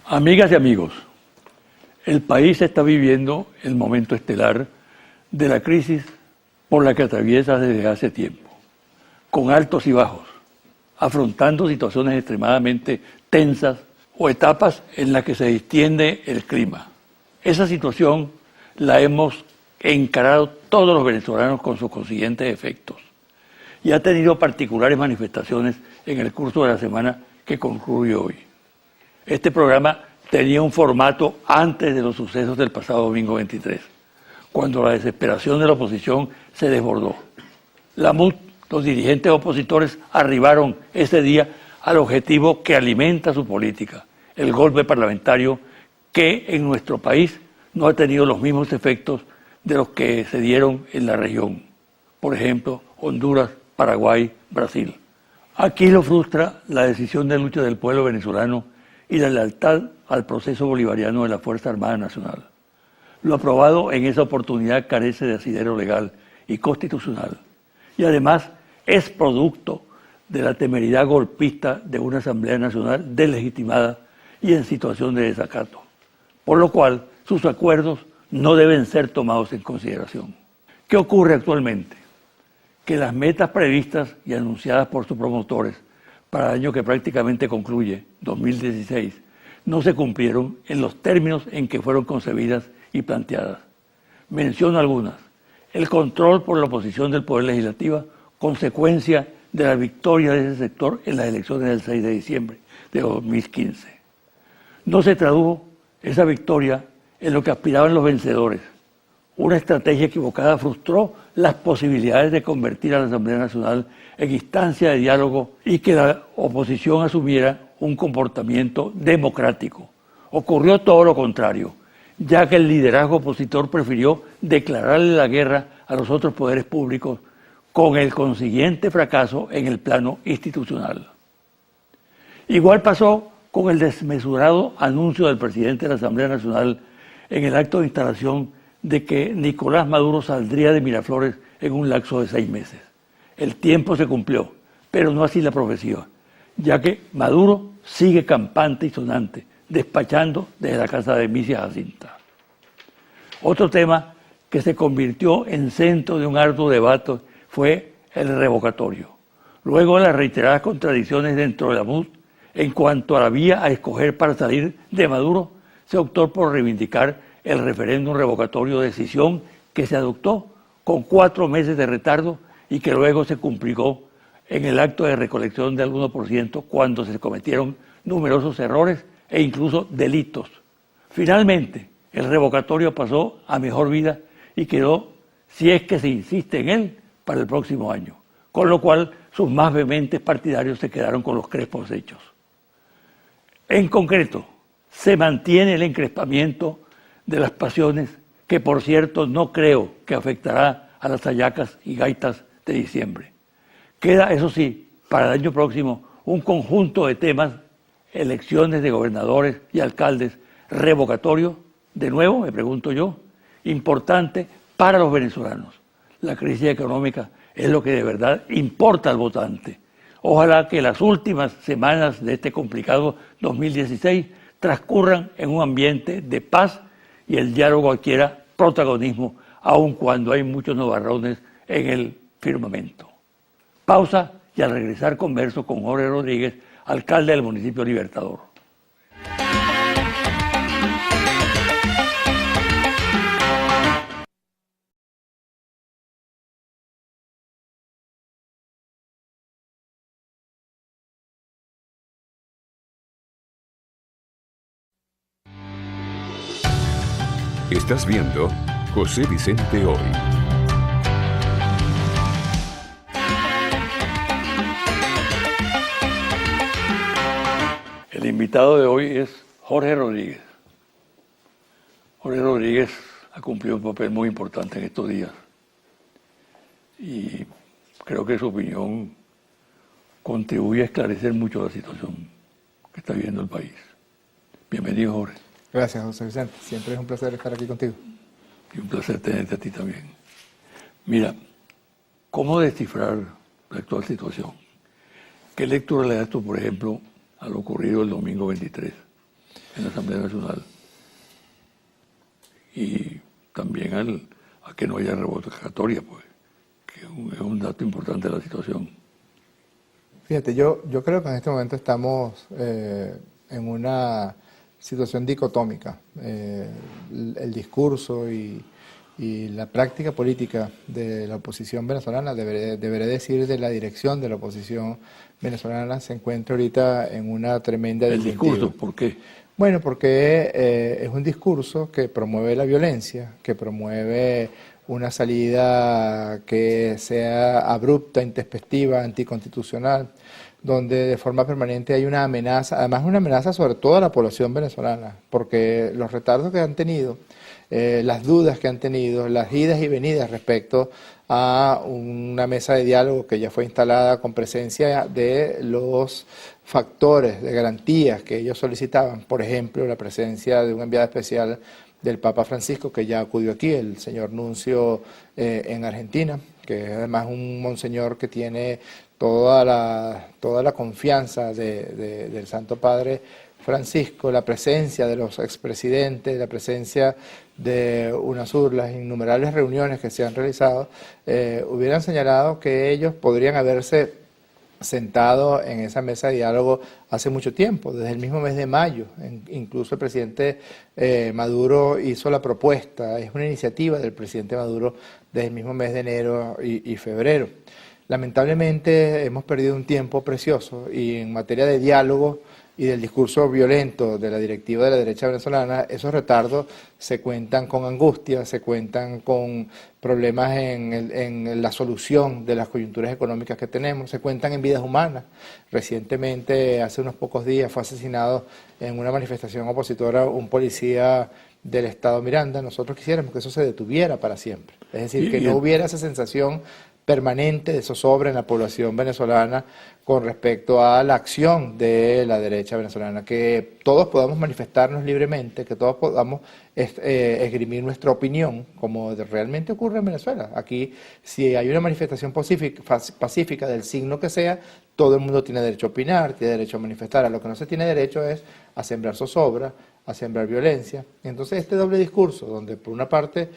Amigas y amigos, el país está viviendo el momento estelar de la crisis por la que atraviesa desde hace tiempo, con altos y bajos, afrontando situaciones extremadamente tensas o etapas en las que se distiende el clima. Esa situación la hemos encarado todos los venezolanos con sus consiguientes efectos y ha tenido particulares manifestaciones en el curso de la semana que concluye hoy. Este programa tenía un formato antes de los sucesos del pasado domingo 23, cuando la desesperación de la oposición se desbordó. La MUD, los dirigentes opositores, arribaron ese día al objetivo que alimenta su política, el golpe parlamentario que en nuestro país no ha tenido los mismos efectos de los que se dieron en la región. Por ejemplo, Honduras, Paraguay, Brasil. Aquí lo frustra la decisión de lucha del pueblo venezolano y la lealtad al proceso bolivariano de la Fuerza Armada Nacional. Lo aprobado en esa oportunidad carece de asidero legal y constitucional y además es producto de la temeridad golpista de una Asamblea Nacional deslegitimada y en situación de desacato, por lo cual sus acuerdos no deben ser tomados en consideración. ¿Qué ocurre actualmente? Que las metas previstas y anunciadas por sus promotores para el año que prácticamente concluye, 2016, no se cumplieron en los términos en que fueron concebidas y planteadas. Menciono algunas. El control por la oposición del Poder Legislativo, consecuencia de la victoria de ese sector en las elecciones del 6 de diciembre de 2015. No se tradujo esa victoria en lo que aspiraban los vencedores. Una estrategia equivocada frustró las posibilidades de convertir a la Asamblea Nacional en instancia de diálogo y que la oposición asumiera un comportamiento democrático. Ocurrió todo lo contrario, ya que el liderazgo opositor prefirió declararle la guerra a los otros poderes públicos con el consiguiente fracaso en el plano institucional. Igual pasó con el desmesurado anuncio del presidente de la Asamblea Nacional en el acto de instalación de que Nicolás Maduro saldría de Miraflores en un lapso de 6 meses. El tiempo se cumplió, pero no así la profecía, ya que Maduro sigue campante y sonante, despachando desde la casa de Misia Jacinta. Otro tema que se convirtió en centro de un arduo debate fue el revocatorio. Luego de las reiteradas contradicciones dentro de la MUD en cuanto a la vía a escoger para salir de Maduro, se optó por reivindicar el referéndum revocatorio, decisión que se adoptó con 4 meses de retardo y que luego se cumplió en el acto de recolección del 1% cuando se cometieron numerosos errores e incluso delitos. Finalmente, el revocatorio pasó a mejor vida y quedó, si es que se insiste en él, para el próximo año, con lo cual sus más vehementes partidarios se quedaron con los crespos hechos. En concreto, se mantiene el encrespamiento de las pasiones, que por cierto no creo que afectará a las hallacas y gaitas de diciembre. Queda, eso sí, para el año próximo un conjunto de temas, elecciones de gobernadores y alcaldes, revocatorio, de nuevo, me pregunto yo, importante para los venezolanos. La crisis económica es lo que de verdad importa al votante. Ojalá que las últimas semanas de este complicado 2016 transcurran en un ambiente de paz y el diálogo adquiera protagonismo, aun cuando hay muchos nubarrones en el firmamento. Pausa y al regresar converso con Jorge Rodríguez, alcalde del municipio Libertador. Estás viendo José Vicente Hoy. El invitado de hoy es Jorge Rodríguez. Jorge Rodríguez ha cumplido un papel muy importante en estos días y creo que su opinión contribuye a esclarecer mucho la situación que está viviendo el país. Bienvenido, Jorge. Gracias, José Vicente. Siempre es un placer estar aquí contigo. Y un placer tenerte a ti también. Mira, ¿cómo descifrar la actual situación? ¿Qué lectura le das tú, por ejemplo, a lo ocurrido el domingo 23? en la Asamblea Nacional y también a que no haya revocatoria, pues, que es un dato importante de la situación. Fíjate, yo creo que en este momento estamos en una situación dicotómica. El discurso y la práctica política de la oposición venezolana, deberé decir de la dirección de la oposición venezolana, se encuentra ahorita en una tremenda disyuntiva. ¿El discurso? ¿Por qué? Bueno, porque es un discurso que promueve la violencia, que promueve una salida que sea abrupta, intempestiva, anticonstitucional, donde de forma permanente hay una amenaza, además una amenaza sobre toda la población venezolana, porque los retardos que han tenido, las dudas que han tenido, las idas y venidas respecto a una mesa de diálogo que ya fue instalada con presencia de los factores de garantías que ellos solicitaban, por ejemplo, la presencia de un enviado especial del Papa Francisco, que ya acudió aquí, el señor Nuncio en Argentina, que es además un monseñor que tiene toda la confianza del Santo Padre Francisco, la presencia de los expresidentes, la presencia de UNASUR, las innumerables reuniones que se han realizado, hubieran señalado que ellos podrían haberse sentado en esa mesa de diálogo hace mucho tiempo, desde el mismo mes de mayo. Incluso el presidente Maduro hizo la propuesta, es una iniciativa del presidente Maduro desde el mismo mes de enero y febrero. Lamentablemente hemos perdido un tiempo precioso y en materia de diálogo y del discurso violento de la directiva de la derecha venezolana, esos retardos se cuentan con angustia, se cuentan con problemas en la solución de las coyunturas económicas que tenemos, se cuentan en vidas humanas. Recientemente, hace unos pocos días, fue asesinado en una manifestación opositora un policía del Estado Miranda. Nosotros quisiéramos que eso se detuviera para siempre, es decir, que no hubiera esa sensación permanente de zozobra en la población venezolana con respecto a la acción de la derecha venezolana, que todos podamos manifestarnos libremente, que todos podamos esgrimir nuestra opinión, como realmente ocurre en Venezuela. Aquí, si hay una manifestación pacífica del signo que sea, todo el mundo tiene derecho a opinar, tiene derecho a manifestar. A lo que no se tiene derecho es a sembrar zozobra, a sembrar violencia. Entonces, este doble discurso, donde por una parte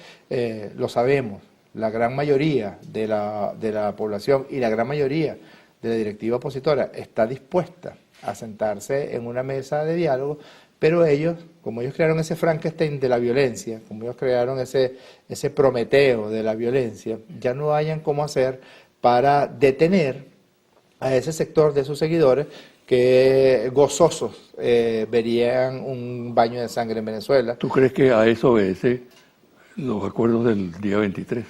lo sabemos, la gran mayoría de la población y la gran mayoría de la directiva opositora está dispuesta a sentarse en una mesa de diálogo, pero ellos, como ellos crearon ese Frankenstein de la violencia, como ellos crearon ese Prometeo de la violencia, ya no hayan cómo hacer para detener a ese sector de sus seguidores que gozosos verían un baño de sangre en Venezuela. ¿Tú crees que a eso obedece los acuerdos del día 23?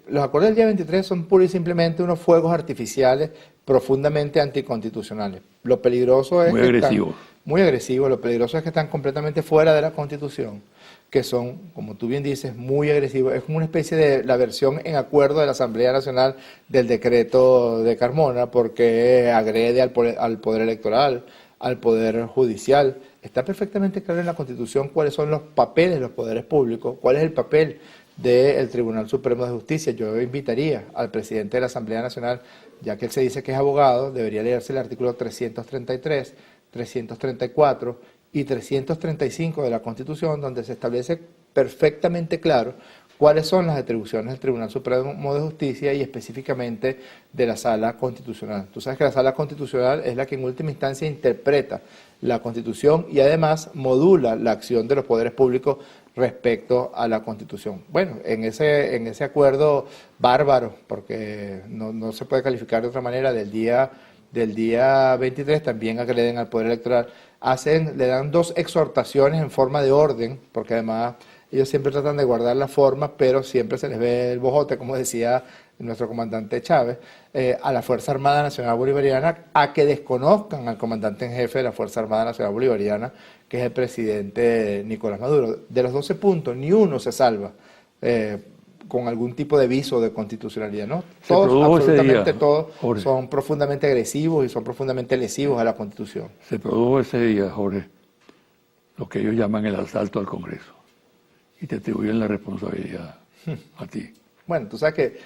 Los acuerdos del día 23 son pura y simplemente unos fuegos artificiales profundamente anticonstitucionales. Lo peligroso es muy agresivos. Muy agresivos. Lo peligroso es que están completamente fuera de la Constitución, que son, como tú bien dices, muy agresivos. Es como una especie de la versión en acuerdo de la Asamblea Nacional del decreto de Carmona, porque agrede al poder electoral, al poder judicial. Está perfectamente claro en la Constitución cuáles son los papeles de los poderes públicos, cuál es el papel del Tribunal Supremo de Justicia. Yo invitaría al presidente de la Asamblea Nacional, ya que él se dice que es abogado, debería leerse el artículo 333, 334 y 335 de la Constitución, donde se establece perfectamente claro cuáles son las atribuciones del Tribunal Supremo de Justicia y específicamente de la Sala Constitucional. Tú sabes que la Sala Constitucional es la que en última instancia interpreta la Constitución y además modula la acción de los poderes públicos respecto a la Constitución. Bueno, en ese acuerdo bárbaro, porque no se puede calificar de otra manera, del día 23 también agreden al Poder Electoral, le dan dos exhortaciones en forma de orden, porque además ellos siempre tratan de guardar la forma, pero siempre se les ve el bojote, como decía nuestro comandante Chávez, a la Fuerza Armada Nacional Bolivariana, a que desconozcan al comandante en jefe de la Fuerza Armada Nacional Bolivariana, que es el presidente Nicolás Maduro. De los 12 puntos, ni uno se salva con algún tipo de viso de constitucionalidad, ¿no? Todos, absolutamente todos, Jorge, son profundamente agresivos y son profundamente lesivos a la Constitución. Se produjo ese día, Jorge, lo que ellos llaman el asalto al Congreso, y te atribuyen la responsabilidad a ti. Bueno, tú sabes que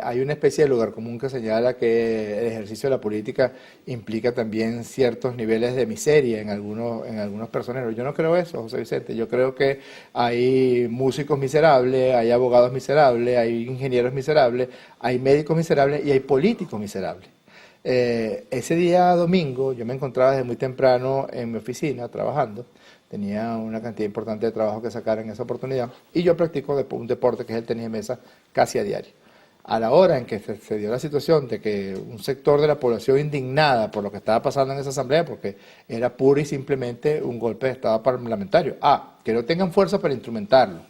Hay una especie de lugar común que señala que el ejercicio de la política implica también ciertos niveles de miseria en algunos personeros. Yo no creo eso, José Vicente. Yo creo que hay músicos miserables, hay abogados miserables, hay ingenieros miserables, hay médicos miserables y hay políticos miserables. Ese día domingo yo me encontraba desde muy temprano en mi oficina trabajando. Tenía una cantidad importante de trabajo que sacar en esa oportunidad y yo practico un deporte que es el tenis de mesa casi a diario. A la hora en que se dio la situación de que un sector de la población indignada por lo que estaba pasando en esa asamblea, porque era pura y simplemente un golpe de estado parlamentario. Que no tengan fuerza para instrumentarlo,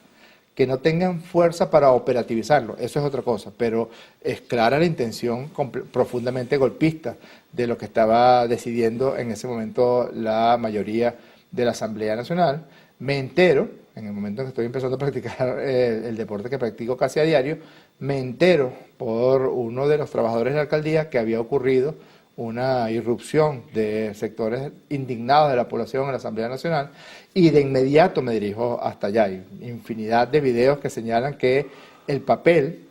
que no tengan fuerza para operativizarlo, eso es otra cosa, pero es clara la intención profundamente golpista de lo que estaba decidiendo en ese momento la mayoría de la Asamblea Nacional. Me entero, en el momento en que estoy empezando a practicar el deporte que practico casi a diario, me entero por uno de los trabajadores de la alcaldía que había ocurrido una irrupción de sectores indignados de la población en la Asamblea Nacional y de inmediato me dirijo hasta allá. Hay infinidad de videos que señalan que el papel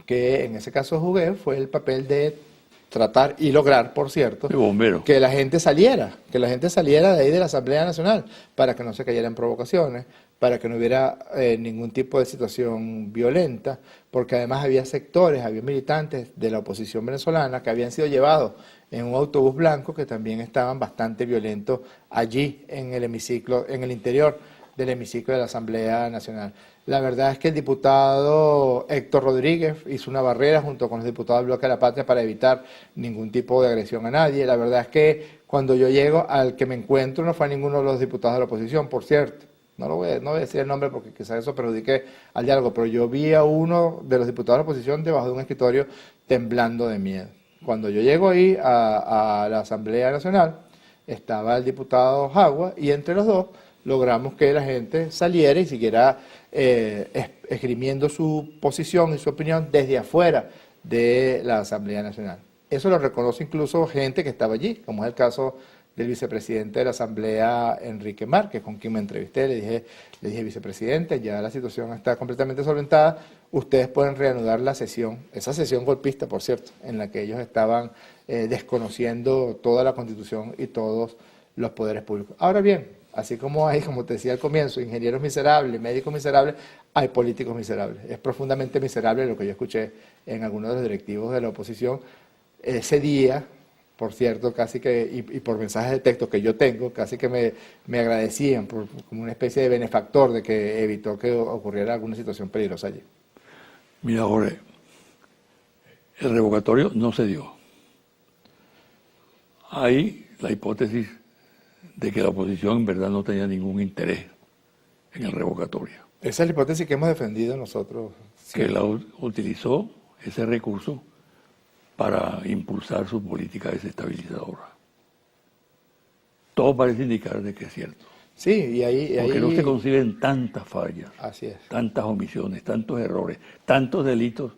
que en ese caso jugué fue el papel de tratar y lograr, por cierto, que la gente saliera de ahí de la Asamblea Nacional para que no se cayeran provocaciones, para que no hubiera ningún tipo de situación violenta, porque además había sectores, había militantes de la oposición venezolana que habían sido llevados en un autobús blanco que también estaban bastante violentos allí en el hemiciclo, en el interior del hemiciclo de la Asamblea Nacional. La verdad es que el diputado Héctor Rodríguez hizo una barrera junto con los diputados del Bloque de la Patria para evitar ningún tipo de agresión a nadie. La verdad es que cuando yo llego, al que me encuentro no fue a ninguno de los diputados de la oposición, por cierto. No voy a decir el nombre porque quizás eso perjudique al diálogo, pero yo vi a uno de los diputados de la oposición debajo de un escritorio temblando de miedo. Cuando yo llego ahí a la Asamblea Nacional, estaba el diputado Jagua y entre los dos logramos que la gente saliera y siguiera esgrimiendo su posición y su opinión desde afuera de la Asamblea Nacional. Eso lo reconoce incluso gente que estaba allí, como es el caso del vicepresidente de la Asamblea, Enrique Márquez, con quien me entrevisté. Le dije, vicepresidente, ya la situación está completamente solventada, ustedes pueden reanudar la sesión, esa sesión golpista, por cierto, en la que ellos estaban desconociendo toda la Constitución y todos los poderes públicos. Ahora bien, así como hay, como te decía al comienzo, ingenieros miserables, médicos miserables, hay políticos miserables. Es profundamente miserable lo que yo escuché en algunos de los directivos de la oposición ese día. Por cierto, casi que, y por mensajes de texto que yo tengo, casi que me agradecían como una especie de benefactor de que evitó que ocurriera alguna situación peligrosa allí. Mira, Jorge, el revocatorio no se dio. Hay la hipótesis de que la oposición en verdad no tenía ningún interés en el revocatorio. Esa es la hipótesis que hemos defendido nosotros. Que la utilizó ese recurso para impulsar su política desestabilizadora. Todo parece indicar de que es cierto. Sí, y ahí... Porque no se conciben tantas fallas, así es, tantas omisiones, tantos errores, tantos delitos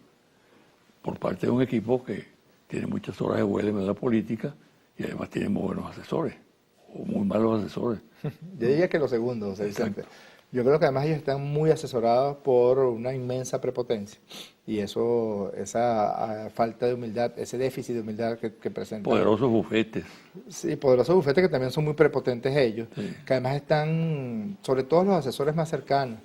por parte de un equipo que tiene muchas horas de vuelo en la política y además tiene muy buenos asesores, o muy malos asesores. Yo diría que lo segundo, José Vicente. Yo creo que además ellos están muy asesorados por una inmensa prepotencia y eso, esa falta de humildad, ese déficit de humildad que presentan. Poderosos bufetes. Sí, poderosos bufetes que también son muy prepotentes ellos, sí. Que además están, sobre todo los asesores más cercanos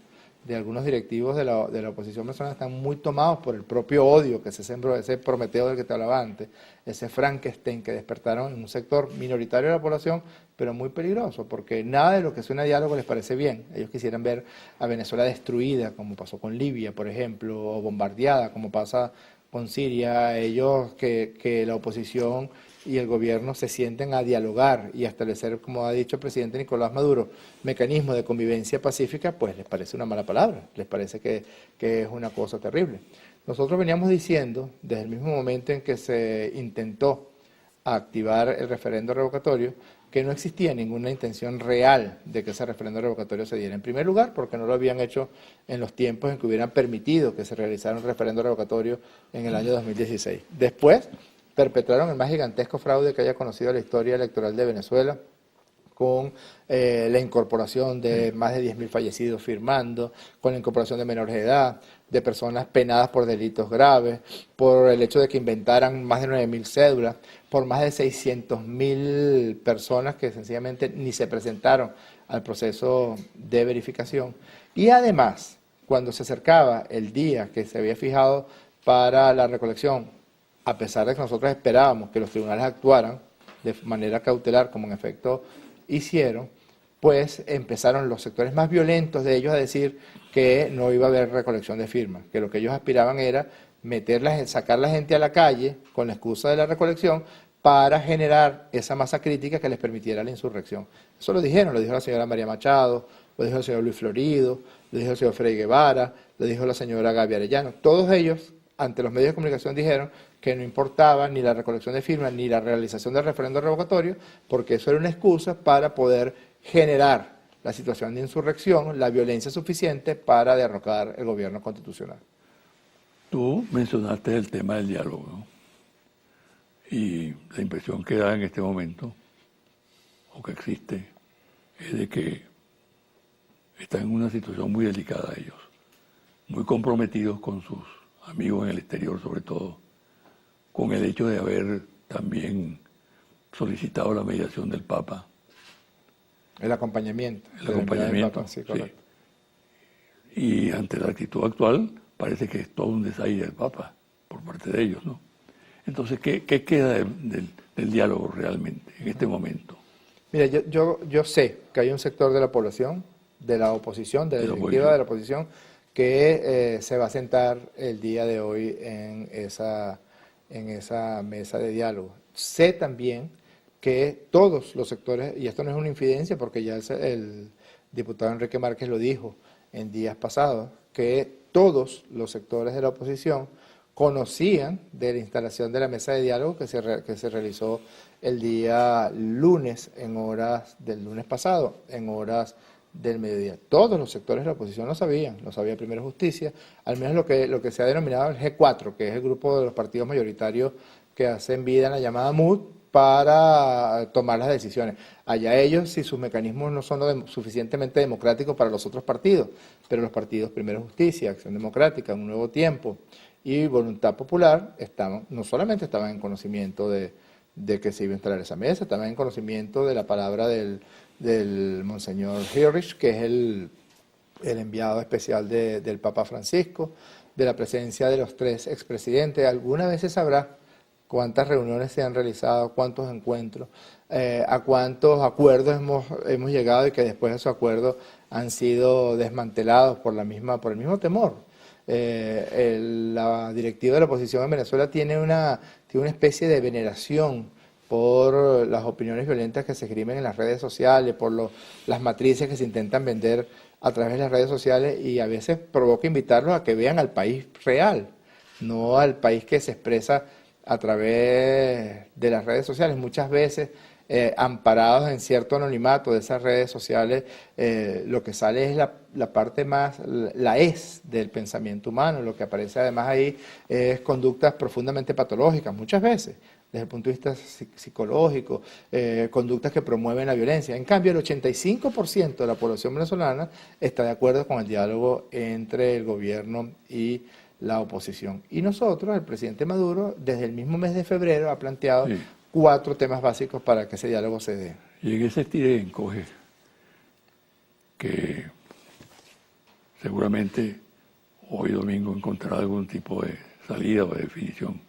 de algunos directivos de la oposición venezolana, están muy tomados por el propio odio que se sembró, ese Prometeo del que te hablaba antes, ese Frankenstein que despertaron en un sector minoritario de la población, pero muy peligroso, porque nada de lo que suena a diálogo les parece bien. Ellos quisieran ver a Venezuela destruida, como pasó con Libia, por ejemplo, o bombardeada, como pasa con Siria. Ellos que la oposición y el gobierno se sienten a dialogar y a establecer, como ha dicho el presidente Nicolás Maduro, mecanismos de convivencia pacífica, pues les parece una mala palabra, les parece que es una cosa terrible. Nosotros veníamos diciendo, desde el mismo momento en que se intentó activar el referendo revocatorio, que no existía ninguna intención real de que ese referendo revocatorio se diera. En primer lugar, porque no lo habían hecho en los tiempos en que hubieran permitido que se realizara un referendo revocatorio en el año 2016. Después, perpetraron el más gigantesco fraude que haya conocido la historia electoral de Venezuela, con la incorporación de más de 10.000 fallecidos firmando, con la incorporación de menores de edad, de personas penadas por delitos graves, por el hecho de que inventaran más de 9.000 cédulas, por más de 600.000 personas que sencillamente ni se presentaron al proceso de verificación. Y además, cuando se acercaba el día que se había fijado para la recolección, a pesar de que nosotros esperábamos que los tribunales actuaran de manera cautelar, como en efecto hicieron, pues empezaron los sectores más violentos de ellos a decir que no iba a haber recolección de firmas, que lo que ellos aspiraban era sacar la gente a la calle con la excusa de la recolección para generar esa masa crítica que les permitiera la insurrección. Eso lo dijeron, lo dijo la señora María Machado, lo dijo el señor Luis Florido, lo dijo el señor Freddy Guevara, lo dijo la señora Gaby Arellano. Todos ellos, ante los medios de comunicación, dijeron que no importaba ni la recolección de firmas ni la realización del referendo revocatorio, porque eso era una excusa para poder generar la situación de insurrección, la violencia suficiente para derrocar el gobierno constitucional. Tú mencionaste el tema del diálogo, ¿no? Y la impresión que da en este momento, o que existe, es de que están en una situación muy delicada ellos, muy comprometidos con sus amigos en el exterior, sobre todo, con el hecho de haber también solicitado la mediación del Papa. El acompañamiento. El acompañamiento, Papa, sí, correcto. Sí. Y ante la actitud actual, parece que es todo un desaire del Papa, por parte de ellos, ¿no? Entonces, ¿qué queda del diálogo realmente en este momento? Mira, yo sé que hay un sector de la población, de la oposición, de la directiva de la oposición, que se va a sentar el día de hoy en esa mesa de diálogo. Sé también que todos los sectores, y esto no es una infidencia porque ya el diputado Enrique Márquez lo dijo en días pasados, que todos los sectores de la oposición conocían de la instalación de la mesa de diálogo que se realizó el día lunes, en horas del lunes pasado, en horas del mediodía. Todos los sectores de la oposición lo sabían, lo sabía Primero Justicia, al menos lo que se ha denominado el G4, que es el grupo de los partidos mayoritarios que hacen vida en la llamada MUD para tomar las decisiones. Allá ellos, si sus mecanismos no son suficientemente democráticos para los otros partidos, pero los partidos Primero Justicia, Acción Democrática, Un Nuevo Tiempo y Voluntad Popular no solamente estaban en conocimiento de que se iba a instalar esa mesa, estaban en conocimiento de la palabra del Monseñor Hirsch, que es el enviado especial del Papa Francisco, de la presencia de los 3 expresidentes. Alguna vez se sabrá cuántas reuniones se han realizado, cuántos encuentros, a cuántos acuerdos hemos llegado y que después de esos acuerdos han sido desmantelados por el mismo temor. La directiva de la oposición en Venezuela tiene una especie de veneración por las opiniones violentas que se esgrimen en las redes sociales, por las matrices que se intentan vender a través de las redes sociales, y a veces provoca invitarlos a que vean al país real, no al país que se expresa a través de las redes sociales. Muchas veces, amparados en cierto anonimato de esas redes sociales, lo que sale es la parte más, la del pensamiento humano. Lo que aparece además ahí es conductas profundamente patológicas, muchas veces, desde el punto de vista psicológico, conductas que promueven la violencia. En cambio, el 85% de la población venezolana está de acuerdo con el diálogo entre el gobierno y la oposición. Y nosotros, el presidente Maduro, desde el mismo mes de febrero ha planteado 4 temas básicos para que ese diálogo se dé. Y en ese estire y encoge, que seguramente hoy domingo encontrará algún tipo de salida o de definición.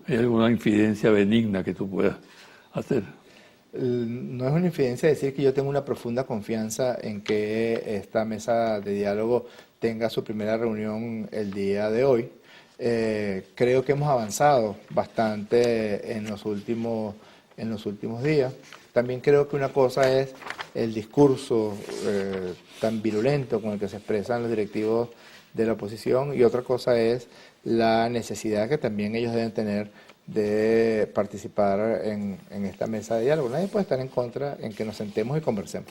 ¿Hay alguna infidencia benigna que tú puedas hacer? No es una infidencia decir que yo tengo una profunda confianza en que esta mesa de diálogo tenga su primera reunión el día de hoy. Creo que hemos avanzado bastante en los últimos días. También creo que una cosa es el discurso tan virulento con el que se expresan los directivos de la oposición, y otra cosa es la necesidad que también ellos deben tener de participar en esta mesa de diálogo. Nadie puede estar en contra en que nos sentemos y conversemos.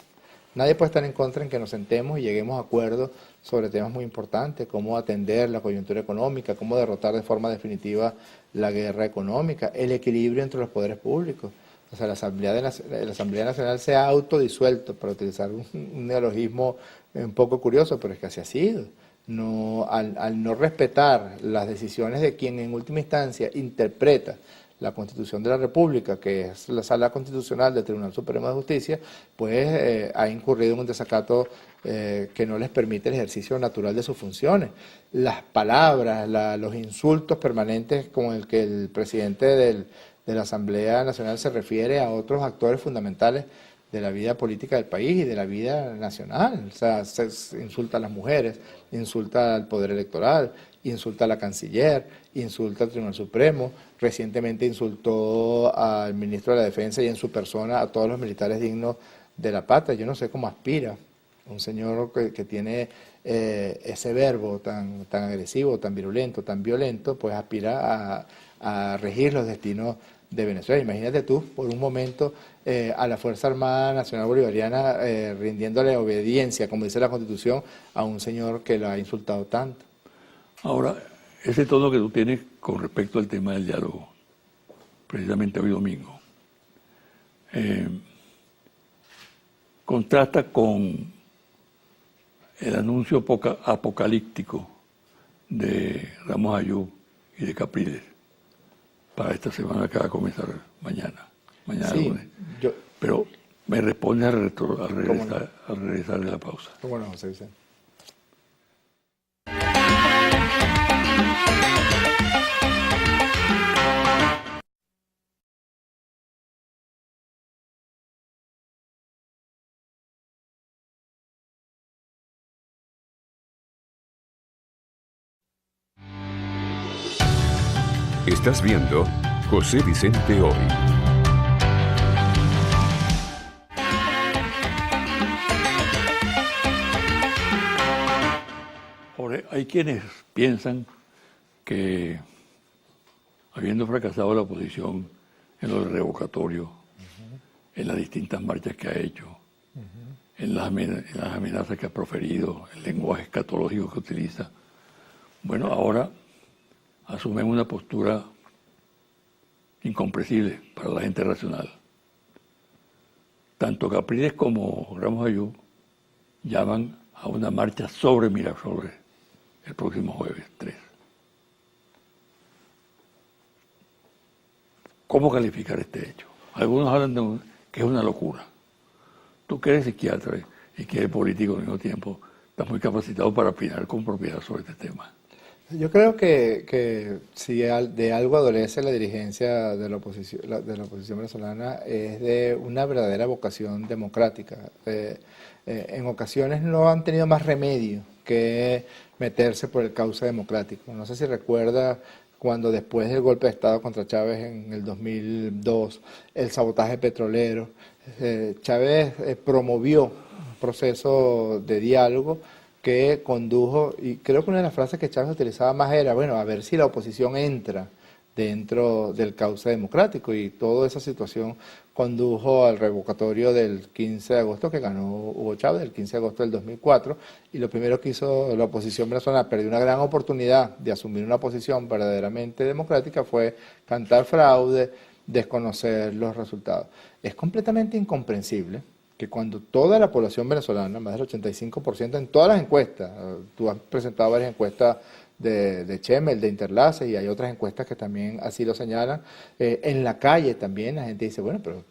Nadie puede estar en contra en que nos sentemos y lleguemos a acuerdos sobre temas muy importantes, cómo atender la coyuntura económica, cómo derrotar de forma definitiva la guerra económica, el equilibrio entre los poderes públicos. O sea, la Asamblea Nacional se ha autodisuelto, para utilizar un neologismo un poco curioso, pero es que así ha sido. No, al no respetar las decisiones de quien en última instancia interpreta la Constitución de la República, que es la Sala Constitucional del Tribunal Supremo de Justicia, pues ha incurrido en un desacato que no les permite el ejercicio natural de sus funciones. Las palabras, los insultos permanentes con el que el presidente de la Asamblea Nacional se refiere a otros actores fundamentales de la vida política del país y de la vida nacional. O sea, se insulta a las mujeres, insulta al Poder Electoral, insulta a la Canciller, insulta al Tribunal Supremo, recientemente insultó al ministro de la Defensa y en su persona a todos los militares dignos de la patria. Yo no sé cómo aspira un señor que tiene ese verbo tan agresivo, tan virulento, tan violento, pues aspira a regir los destinos de Venezuela. Imagínate tú, por un momento, a la Fuerza Armada Nacional Bolivariana rindiéndole obediencia, como dice la Constitución, a un señor que lo ha insultado tanto. Ahora, ese tono que tú tienes con respecto al tema del diálogo, precisamente hoy domingo, contrasta con el anuncio apocalíptico de Ramos Ayub y de Capriles para esta semana que va a comenzar mañana Sí, lunes. Pero me responde al regresar de la pausa. ¿Cómo no, José Vicente? Estás viendo José Vicente Hoy. Ahora, hay quienes piensan que, habiendo fracasado la oposición en lo del revocatorio, en las distintas marchas que ha hecho, en las amenazas que ha proferido, el lenguaje escatológico que utiliza, bueno, ahora asumen una postura incomprensible para la gente racional. Tanto Capriles como Ramos Ayub llaman a una marcha sobre Miraflores el próximo jueves 3. ¿Cómo calificar este hecho? Algunos hablan de que es una locura. Tú que eres psiquiatra y que eres político al mismo tiempo, estás muy capacitado para opinar con propiedad sobre este tema. Yo creo que si de algo adolece la dirigencia de la oposición venezolana es de una verdadera vocación democrática. En ocasiones no han tenido más remedio que meterse por el cauce democrático. No sé si recuerda cuando después del golpe de Estado contra Chávez en el 2002, el sabotaje petrolero, Chávez promovió un proceso de diálogo que condujo, y creo que una de las frases que Chávez utilizaba más era, bueno, a ver si la oposición entra dentro del cauce democrático, y toda esa situación condujo al revocatorio del 15 de agosto que ganó Hugo Chávez, el 15 de agosto del 2004, y lo primero que hizo la oposición venezolana, perdió una gran oportunidad de asumir una posición verdaderamente democrática, fue cantar fraude, desconocer los resultados. Es completamente incomprensible que cuando toda la población venezolana, más del 85% en todas las encuestas, tú has presentado varias encuestas de Chemel, de Interlace, y hay otras encuestas que también así lo señalan, en la calle también la gente dice, bueno, pero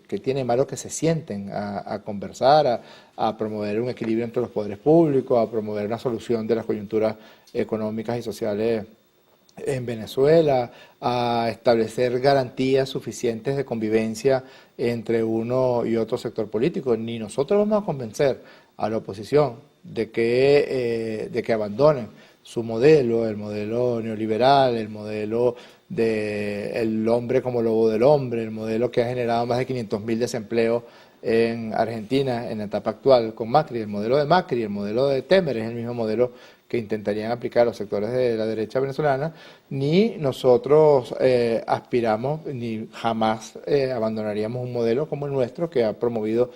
¿qué tiene malo que se sienten a conversar, a promover un equilibrio entre los poderes públicos, a promover una solución de las coyunturas económicas y sociales en Venezuela, a establecer garantías suficientes de convivencia entre uno y otro sector político? Ni nosotros vamos a convencer a la oposición de que abandonen su modelo, el modelo neoliberal, el modelo del hombre como lobo del hombre, el modelo que ha generado más de 500.000 desempleos en Argentina en la etapa actual con Macri. El modelo de Macri, el modelo de Temer es el mismo modelo que intentarían aplicar los sectores de la derecha venezolana. Ni nosotros aspiramos, ni jamás abandonaríamos un modelo como el nuestro, que ha promovido,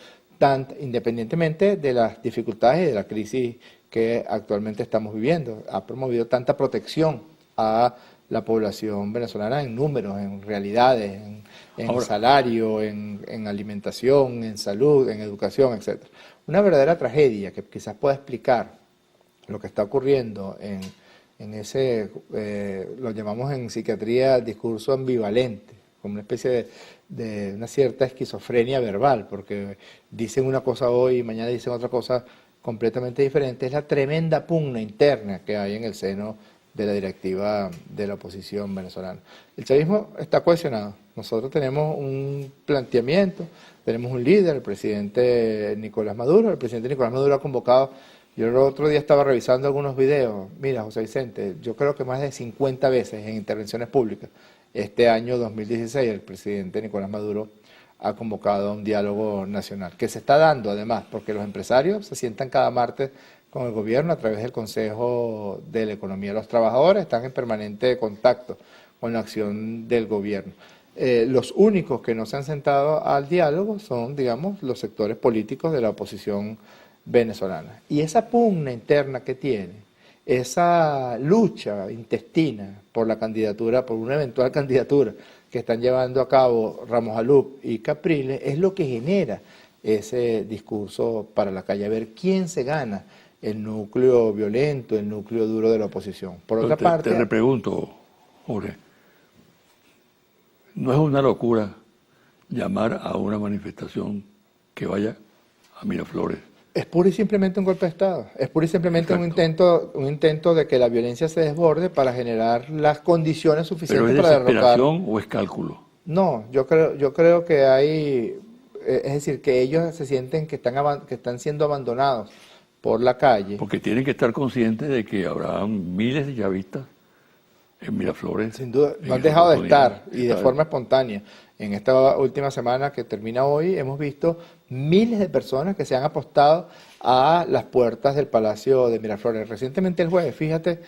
independientemente de las dificultades y de la crisis que actualmente estamos viviendo, ha promovido tanta protección a la población venezolana en números, en realidades, en Ahora, salario, en alimentación, en salud, en educación, etcétera. Una verdadera tragedia que quizás pueda explicar lo que está ocurriendo en ese, lo llamamos en psiquiatría discurso ambivalente, como una especie de una cierta esquizofrenia verbal, porque dicen una cosa hoy y mañana dicen otra cosa completamente diferente, es la tremenda pugna interna que hay en el seno de la directiva de la oposición venezolana. El chavismo está cohesionado. Nosotros tenemos un planteamiento, tenemos un líder, el presidente Nicolás Maduro. El presidente Nicolás Maduro ha convocado, yo el otro día estaba revisando algunos videos, mira José Vicente, yo creo que más de 50 veces en intervenciones públicas, este año 2016 el presidente Nicolás Maduro ha convocado a un diálogo nacional, que se está dando además, porque los empresarios se sientan cada martes con el gobierno a través del Consejo de la Economía. Los trabajadores están en permanente contacto con la acción del gobierno. Los únicos que no se han sentado al diálogo son, digamos, los sectores políticos de la oposición venezolana. Y esa pugna interna que tiene, esa lucha intestina por la candidatura, por una eventual candidatura que están llevando a cabo Ramos Alup y Capriles, es lo que genera ese discurso para la calle, a ver quién se gana el núcleo violento, el núcleo duro de la oposición. Por otra parte... Te repregunto, Jorge, ¿no es una locura llamar a una manifestación que vaya a Miraflores? Es pura y simplemente un golpe de Estado, es pura y simplemente un intento de que la violencia se desborde para generar las condiciones suficientes para derrocar. ¿Pero es desesperación o es cálculo? No, yo creo que hay, es decir, que ellos se sienten que están siendo abandonados por la calle. Porque tienen que estar conscientes de que habrá miles de chavistas en Miraflores. Sin duda, no han dejado de estar y de forma espontánea. En esta última semana que termina hoy hemos visto miles de personas que se han apostado a las puertas del Palacio de Miraflores. Recientemente el jueves, fíjate,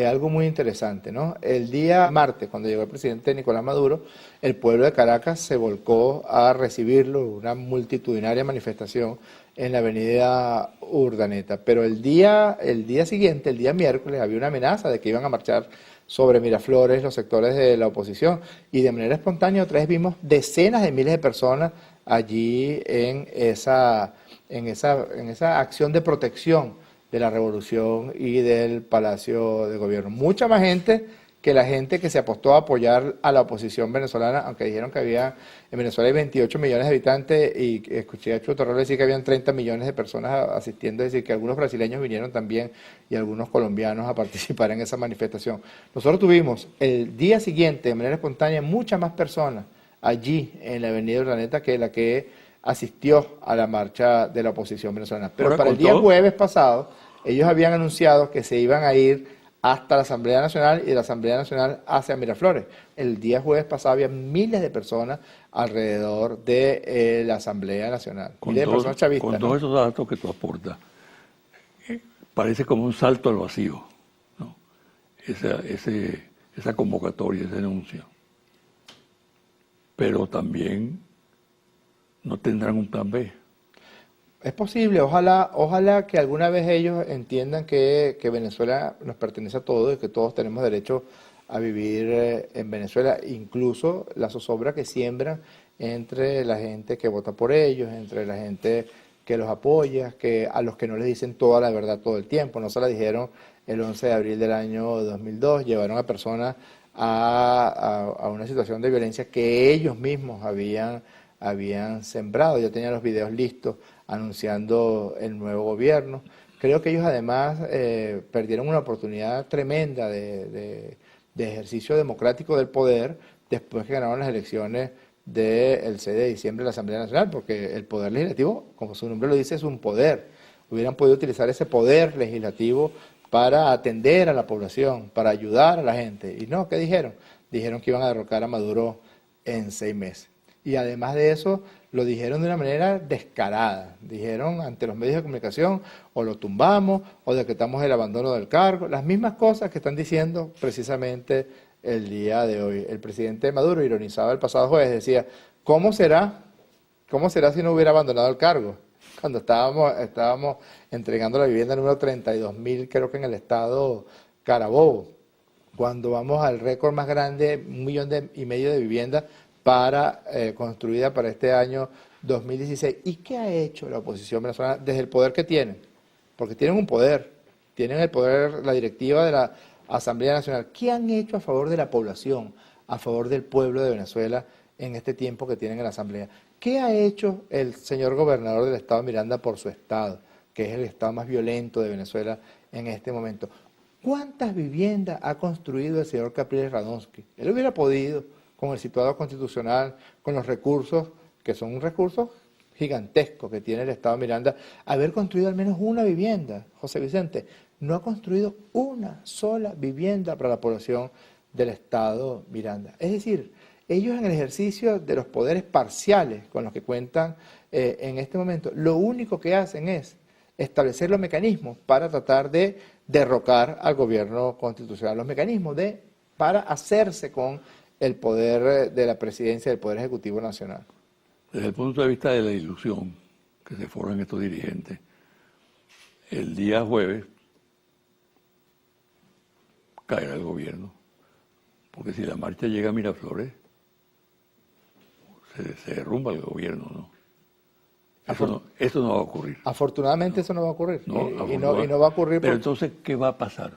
algo muy interesante, ¿no? El día martes, cuando llegó el presidente Nicolás Maduro, el pueblo de Caracas se volcó a recibirlo, una multitudinaria manifestación en la avenida Urdaneta. Pero el día siguiente, el día miércoles, había una amenaza de que iban a marchar sobre Miraflores los sectores de la oposición y de manera espontánea otra vez vimos decenas de miles de personas allí en esa acción de protección de la revolución y del Palacio de Gobierno. Mucha más gente que la gente que se apostó a apoyar a la oposición venezolana, aunque dijeron que había, en Venezuela hay 28 millones de habitantes y escuché a Chuto Torres decir que habían 30 millones de personas asistiendo, es decir, que algunos brasileños vinieron también y algunos colombianos a participar en esa manifestación. Nosotros tuvimos el día siguiente, de manera espontánea, muchas más personas allí en la avenida Urdaneta que la que asistió a la marcha de la oposición venezolana. Pero para el día jueves pasado, ellos habían anunciado que se iban a ir hasta la Asamblea Nacional y de la Asamblea Nacional hacia Miraflores. El día jueves pasado había miles de personas alrededor de la Asamblea Nacional. Con de personas chavistas, con todos esos datos que tú aportas, parece como un salto al vacío, ¿no? Esa convocatoria, ese anuncio. Pero también no tendrán un plan B. Es posible, ojalá que alguna vez ellos entiendan que Venezuela nos pertenece a todos y que todos tenemos derecho a vivir en Venezuela, incluso la zozobra que siembran entre la gente que vota por ellos, entre la gente que los apoya, a los que no les dicen toda la verdad todo el tiempo. No se la dijeron el 11 de abril del año 2002, llevaron a personas a una situación de violencia que ellos mismos habían sembrado. Ya tenían los videos listos anunciando el nuevo gobierno. Creo que ellos además perdieron una oportunidad tremenda de ejercicio democrático del poder después que ganaron las elecciones del 6 de diciembre de la Asamblea Nacional, porque el poder legislativo, como su nombre lo dice, es un poder. Hubieran podido utilizar ese poder legislativo para atender a la población, para ayudar a la gente. Y no, ¿qué dijeron? Dijeron que iban a derrocar a Maduro en 6 meses. Y además de eso, lo dijeron de una manera descarada. Dijeron ante los medios de comunicación, o lo tumbamos, o decretamos el abandono del cargo. Las mismas cosas que están diciendo precisamente el día de hoy. El presidente Maduro ironizaba el pasado jueves, decía, ¿cómo será si no hubiera abandonado el cargo? Cuando estábamos entregando la vivienda número 32.000, creo que en el estado Carabobo. cuando vamos al récord más grande, 1,5 millones de viviendas construidas para este año 2016. ¿Y qué ha hecho la oposición venezolana desde el poder que tienen? Porque tienen un poder, tienen el poder, la directiva de la Asamblea Nacional. ¿Qué han hecho a favor de la población, a favor del pueblo de Venezuela en este tiempo que tienen en la Asamblea? ¿Qué ha hecho el señor gobernador del estado Miranda por su estado, que es el estado más violento de Venezuela en este momento? ¿Cuántas viviendas ha construido el señor Capriles Radonsky? Él hubiera podido, con el situado constitucional, con los recursos, que son un recurso gigantesco que tiene el estado Miranda, haber construido al menos una vivienda. José Vicente no ha construido una sola vivienda para la población del estado Miranda. Es decir, ellos en el ejercicio de los poderes parciales con los que cuentan en este momento, lo único que hacen es establecer los mecanismos para tratar de derrocar al gobierno constitucional, los mecanismos para hacerse con el poder de la presidencia del Poder Ejecutivo Nacional. Desde el punto de vista de la ilusión que se forman estos dirigentes, el día jueves caerá el gobierno, porque si la marcha llega a Miraflores, se derrumba el gobierno, ¿no? Eso no va a ocurrir. Afortunadamente eso no va a ocurrir. No, y no va a ocurrir. Pero entonces, ¿qué va a pasar?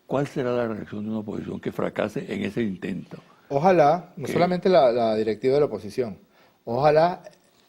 ¿Cuál será la reacción de una oposición que fracase en ese intento? Ojalá, no solamente la directiva de la oposición, ojalá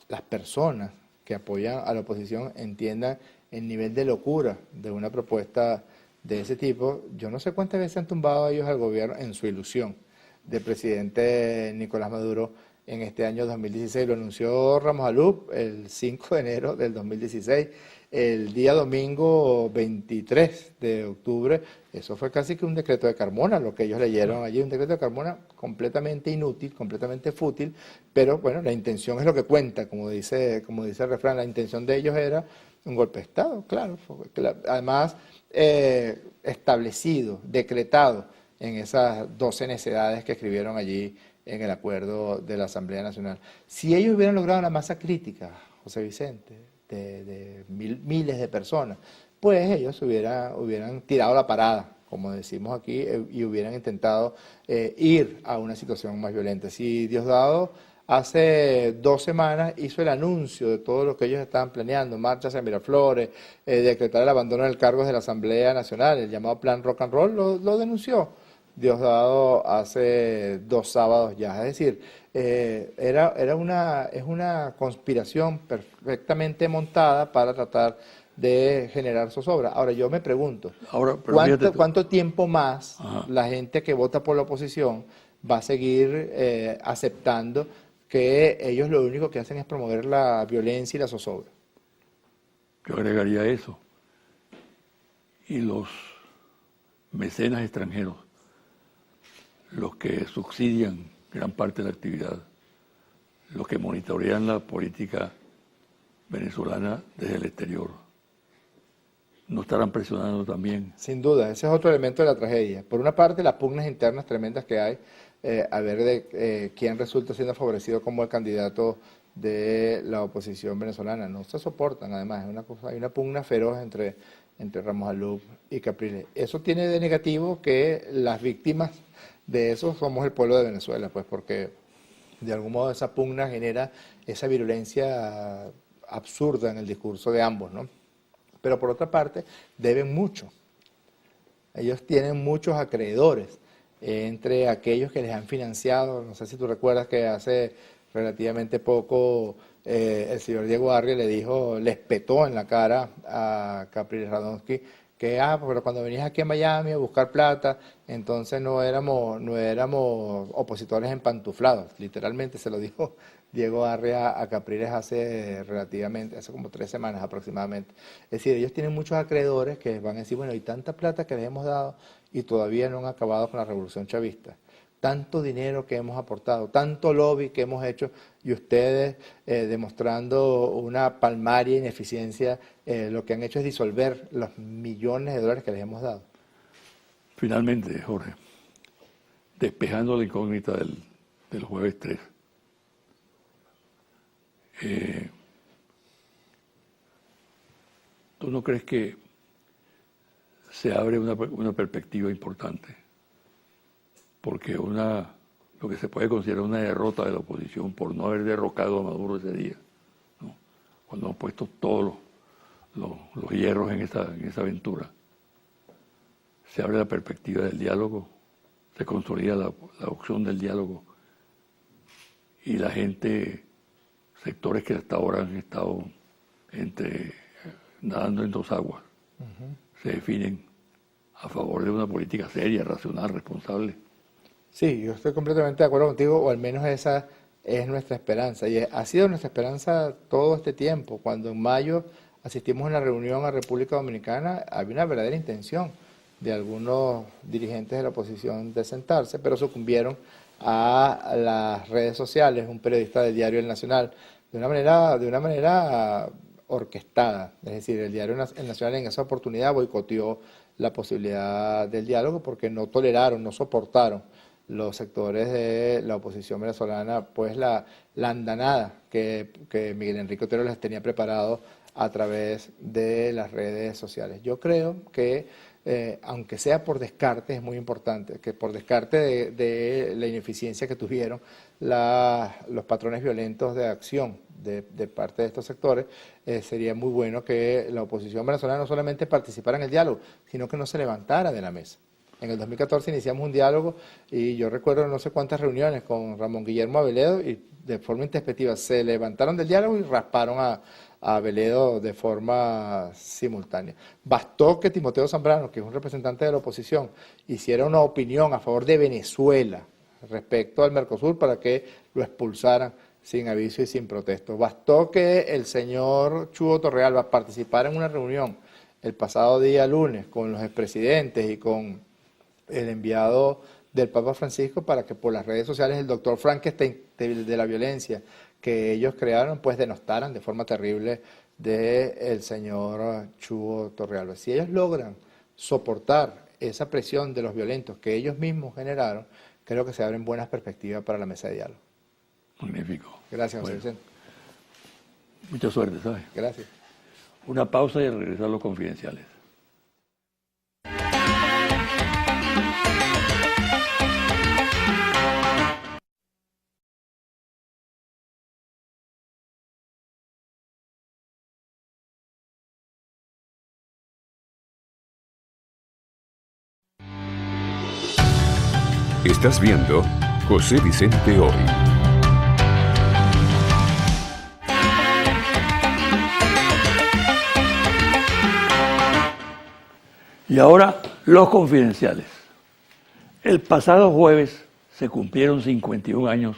las personas que apoyan a la oposición entiendan el nivel de locura de una propuesta de ese tipo. Yo no sé cuántas veces han tumbado ellos al gobierno en su ilusión del presidente Nicolás Maduro en este año 2016. Lo anunció Ramos Alup el 5 de enero del 2016. El día domingo 23 de octubre, eso fue casi que un decreto de Carmona, lo que ellos leyeron allí, un decreto de Carmona completamente inútil, completamente fútil, pero bueno, la intención es lo que cuenta, como dice el refrán, la intención de ellos era un golpe de Estado, claro, además establecido, decretado en esas 12 necedades que escribieron allí en el acuerdo de la Asamblea Nacional. Si ellos hubieran logrado la masa crítica, José Vicente, de miles de personas, pues ellos hubieran tirado la parada, como decimos aquí, y hubieran intentado ir a una situación más violenta. Si Diosdado hace 2 semanas hizo el anuncio de todo lo que ellos estaban planeando, marchas en Miraflores, decretar el abandono del cargo de la Asamblea Nacional, el llamado Plan Rock and Roll, lo denunció Diosdado hace 2 sábados ya. Es decir, es una conspiración perfectamente montada para tratar de generar zozobra. Ahora, yo me pregunto, ¿cuánto tiempo más la gente que vota por la oposición va a seguir aceptando que ellos lo único que hacen es promover la violencia y la zozobra? Yo agregaría eso. Y los mecenas extranjeros, los que subsidian gran parte de la actividad, los que monitorean la política venezolana desde el exterior, ¿no estarán presionando también? Sin duda, ese es otro elemento de la tragedia. Por una parte, las pugnas internas tremendas que hay, a ver de quién resulta siendo favorecido como el candidato de la oposición venezolana. No se soportan, además, hay una pugna feroz entre Ramos Alup y Capriles. Eso tiene de negativo que las víctimas de eso somos el pueblo de Venezuela, pues porque de algún modo esa pugna genera esa virulencia absurda en el discurso de ambos, ¿no? Pero por otra parte, deben mucho. Ellos tienen muchos acreedores, entre aquellos que les han financiado. No sé si tú recuerdas que hace relativamente poco el señor Diego Arria le espetó en la cara a Capriles Radonsky que, pero cuando venías aquí a Miami a buscar plata, entonces no éramos opositores empantuflados. Literalmente se lo dijo Diego Arria a Capriles hace como 3 semanas aproximadamente. Es decir, ellos tienen muchos acreedores que van a decir, bueno, hay tanta plata que les hemos dado y todavía no han acabado con la revolución chavista. Tanto dinero que hemos aportado, tanto lobby que hemos hecho y ustedes demostrando una palmaria ineficiencia, lo que han hecho es disolver los millones de dólares que les hemos dado. Finalmente, Jorge, despejando la incógnita del jueves 3, ¿tú no crees que se abre una perspectiva importante, porque lo que se puede considerar una derrota de la oposición por no haber derrocado a Maduro ese día, ¿no? Cuando hemos puesto todos los hierros en esa aventura, se abre la perspectiva del diálogo, se consolida la opción del diálogo, y la gente, sectores que hasta ahora han estado nadando en dos aguas, se definen a favor de una política seria, racional, responsable. Sí, yo estoy completamente de acuerdo contigo, o al menos esa es nuestra esperanza. Y ha sido nuestra esperanza todo este tiempo. Cuando en mayo asistimos a una reunión a República Dominicana, había una verdadera intención de algunos dirigentes de la oposición de sentarse, pero sucumbieron a las redes sociales, un periodista del diario El Nacional, de una manera orquestada. Es decir, el diario El Nacional en esa oportunidad boicoteó la posibilidad del diálogo porque no toleraron, no soportaron los sectores de la oposición venezolana, pues la andanada que Miguel Enrique Otero les tenía preparado a través de las redes sociales. Yo creo que, aunque sea por descarte, es muy importante, que por descarte de la ineficiencia que tuvieron los patrones violentos de acción de parte de estos sectores, sería muy bueno que la oposición venezolana no solamente participara en el diálogo, sino que no se levantara de la mesa. En el 2014 iniciamos un diálogo y yo recuerdo no sé cuántas reuniones con Ramón Guillermo Aveledo y de forma introspectiva se levantaron del diálogo y rasparon a Aveledo de forma simultánea. Bastó que Timoteo Zambrano, que es un representante de la oposición, hiciera una opinión a favor de Venezuela respecto al Mercosur para que lo expulsaran sin aviso y sin protesto. Bastó que el señor Chugo Torrealba participara en una reunión el pasado día lunes con los expresidentes y con el enviado del Papa Francisco para que por las redes sociales el doctor Frankenstein de la violencia que ellos crearon, pues denostaran de forma terrible del señor Chugo Torrealba. Si ellos logran soportar esa presión de los violentos que ellos mismos generaron, creo que se abren buenas perspectivas para la mesa de diálogo. Magnífico. Gracias, José Vicente. Mucha suerte, ¿sabes? Gracias. Una pausa y regresar a los confidenciales. Estás viendo José Vicente Hoy. Y ahora, los confidenciales. El pasado jueves se cumplieron 51 años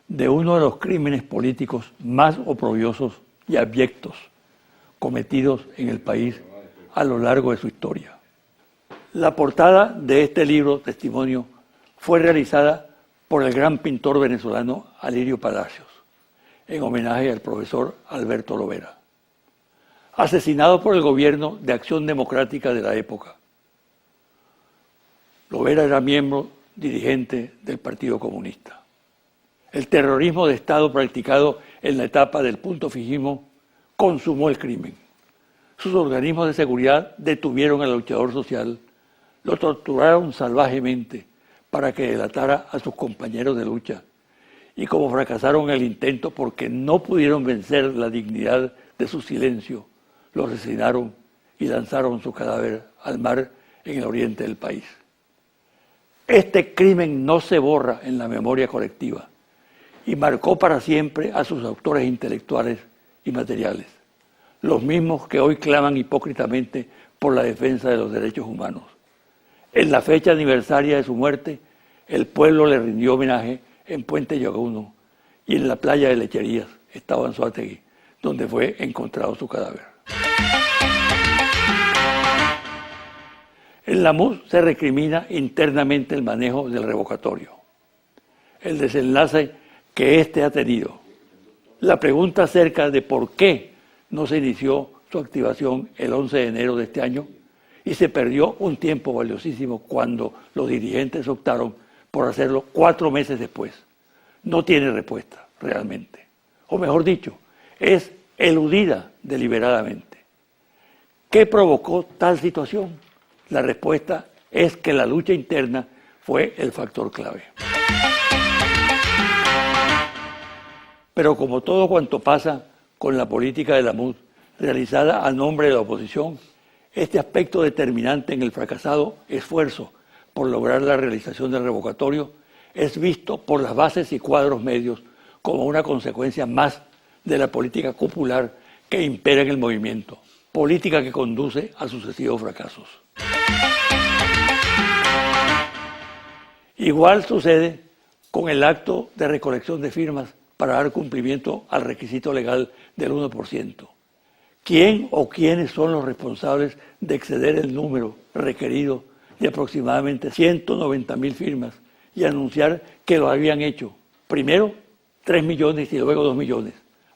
de uno de los crímenes políticos más oprobiosos y abyectos cometidos en el país a lo largo de su historia. La portada de este libro testimonio fue realizada por el gran pintor venezolano Alirio Palacios, en homenaje al profesor Alberto Lovera, asesinado por el gobierno de Acción Democrática de la época. Lovera era miembro dirigente del Partido Comunista. El terrorismo de Estado practicado en la etapa del punto fijismo consumó el crimen. Sus organismos de seguridad detuvieron al luchador social, lo torturaron salvajemente para que delatara a sus compañeros de lucha, y como fracasaron en el intento porque no pudieron vencer la dignidad de su silencio, lo asesinaron y lanzaron su cadáver al mar en el oriente del país. Este crimen no se borra en la memoria colectiva y marcó para siempre a sus autores intelectuales y materiales, los mismos que hoy claman hipócritamente por la defensa de los derechos humanos. En la fecha aniversaria de su muerte, el pueblo le rindió homenaje en Puente Llaguno y en la playa de Lecherías, estado en Anzoátegui, donde fue encontrado su cadáver. En la MUS se recrimina internamente el manejo del revocatorio, el desenlace que éste ha tenido. La pregunta acerca de por qué no se inició su activación el 11 de enero de este año y se perdió un tiempo valiosísimo cuando los dirigentes optaron por hacerlo 4 meses después. No tiene respuesta realmente. O mejor dicho, es eludida deliberadamente. ¿Qué provocó tal situación? La respuesta es que la lucha interna fue el factor clave. Pero como todo cuanto pasa con la política de la MUD realizada a nombre de la oposición, este aspecto determinante en el fracasado esfuerzo por lograr la realización del revocatorio es visto por las bases y cuadros medios como una consecuencia más de la política popular que impera en el movimiento, política que conduce a sucesivos fracasos. Igual sucede con el acto de recolección de firmas para dar cumplimiento al requisito legal del 1%. ¿Quién o quiénes son los responsables de exceder el número requerido de aproximadamente 190.000 firmas y anunciar que lo habían hecho? Primero 3 millones y luego 2 millones.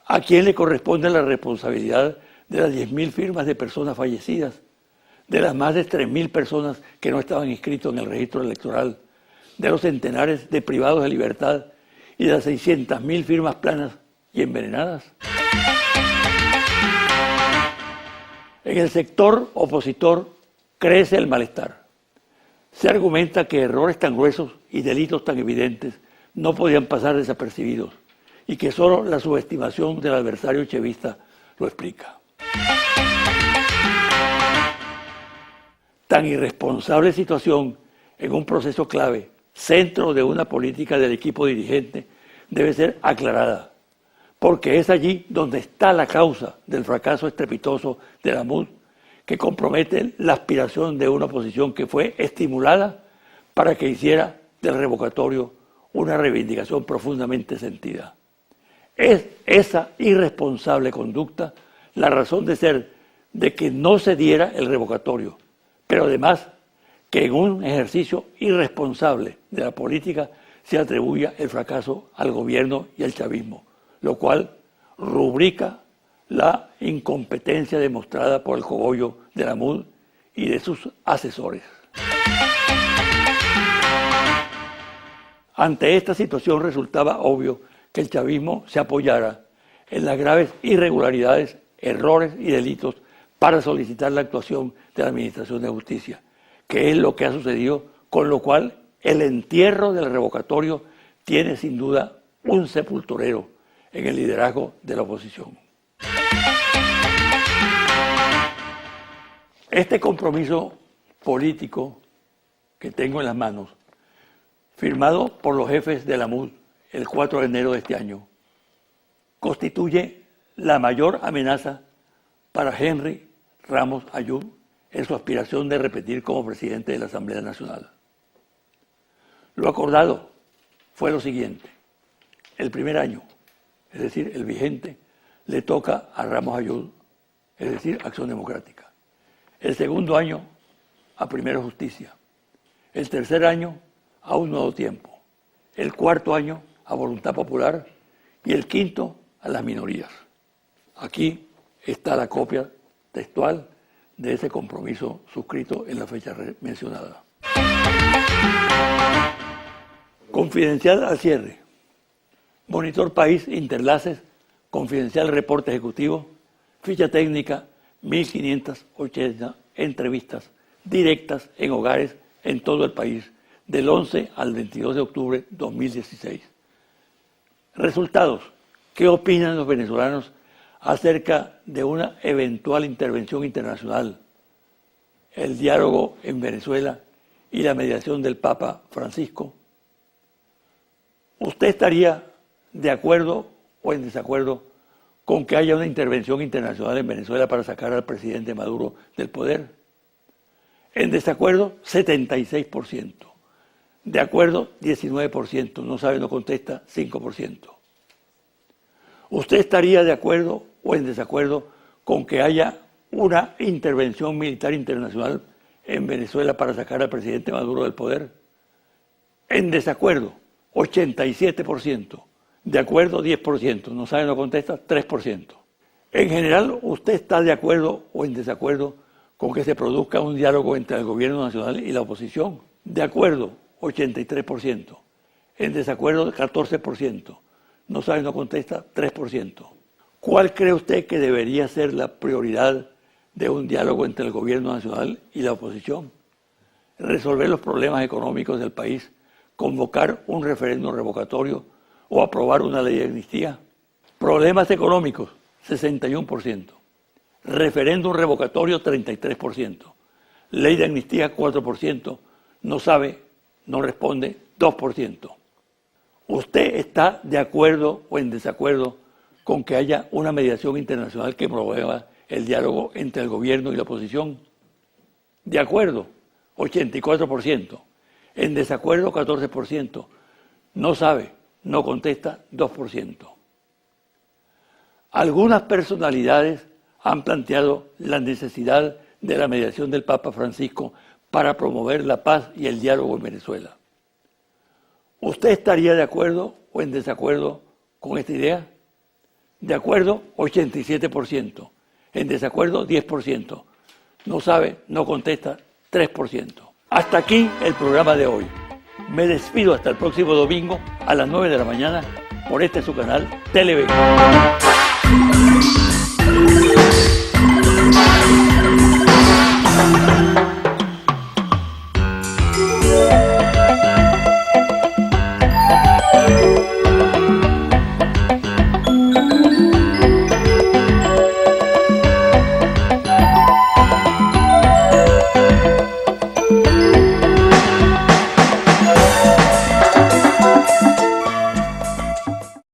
¿A quién le corresponde la responsabilidad de las 10.000 firmas de personas fallecidas, de las más de 3.000 personas que no estaban inscritos en el registro electoral, de los centenares de privados de libertad y de las 600.000 firmas planas y envenenadas? En el sector opositor crece el malestar. Se argumenta que errores tan gruesos y delitos tan evidentes no podían pasar desapercibidos y que solo la subestimación del adversario chevista lo explica. Tan irresponsable situación en un proceso clave, centro de una política del equipo dirigente, debe ser aclarada, porque es allí donde está la causa del fracaso estrepitoso de la MUD, que compromete la aspiración de una oposición que fue estimulada para que hiciera del revocatorio una reivindicación profundamente sentida. Es esa irresponsable conducta la razón de ser de que no se diera el revocatorio, pero además que en un ejercicio irresponsable de la política se atribuya el fracaso al gobierno y al chavismo, lo cual rubrica la incompetencia demostrada por el cogollo de la MUD y de sus asesores. Ante esta situación resultaba obvio que el chavismo se apoyara en las graves irregularidades, errores y delitos para solicitar la actuación de la Administración de Justicia, que es lo que ha sucedido, con lo cual el entierro del revocatorio tiene sin duda un sepulturero en el liderazgo de la oposición. Este compromiso político que tengo en las manos, firmado por los jefes de la MUD el 4 de enero de este año, constituye la mayor amenaza para Henry Ramos Ayub en su aspiración de repetir como presidente de la Asamblea Nacional. Lo acordado fue lo siguiente: el primer año, es decir, el vigente, le toca a Ramos Ayub, es decir, Acción Democrática. El segundo año, a Primero Justicia. El tercer año, a Un Nuevo Tiempo. El cuarto año, a Voluntad Popular. Y el quinto, a las minorías. Aquí está la copia textual de ese compromiso suscrito en la fecha mencionada. Confidencial al cierre. Monitor País Interlaces, confidencial reporte ejecutivo, ficha técnica, 1.580 entrevistas directas en hogares en todo el país, del 11 al 22 de octubre de 2016. Resultados. ¿Qué opinan los venezolanos acerca de una eventual intervención internacional, el diálogo en Venezuela y la mediación del Papa Francisco? ¿Usted estaría de acuerdo o en desacuerdo con que haya una intervención internacional en Venezuela para sacar al presidente Maduro del poder? En desacuerdo, 76%. De acuerdo, 19%. No sabe, no contesta, 5%. ¿Usted estaría de acuerdo o en desacuerdo con que haya una intervención militar internacional en Venezuela para sacar al presidente Maduro del poder? En desacuerdo, 87%. De acuerdo, 10%. No sabe, no contesta, 3%. En general, ¿usted está de acuerdo o en desacuerdo con que se produzca un diálogo entre el gobierno nacional y la oposición? De acuerdo, 83%. En desacuerdo, 14%. No sabe, no contesta, 3%. ¿Cuál cree usted que debería ser la prioridad de un diálogo entre el gobierno nacional y la oposición? resolver los problemas económicos del país, convocar un referéndum revocatorio o aprobar una ley de amnistía? Problemas económicos, 61%. Referéndum revocatorio, 33%. Ley de amnistía, 4%. No sabe, no responde, 2%. ¿Usted está de acuerdo o en desacuerdo con que haya una mediación internacional que promueva el diálogo entre el gobierno y la oposición? De acuerdo, 84%. En desacuerdo, 14%. No sabe, no contesta, 2%. Algunas personalidades han planteado la necesidad de la mediación del Papa Francisco para promover la paz y el diálogo en Venezuela. ¿Usted estaría de acuerdo o en desacuerdo con esta idea? De acuerdo, 87%. En desacuerdo, 10%. No sabe, no contesta, 3%. Hasta aquí el programa de hoy. Me despido hasta el próximo domingo a las 9 de la mañana por este su canal Televen.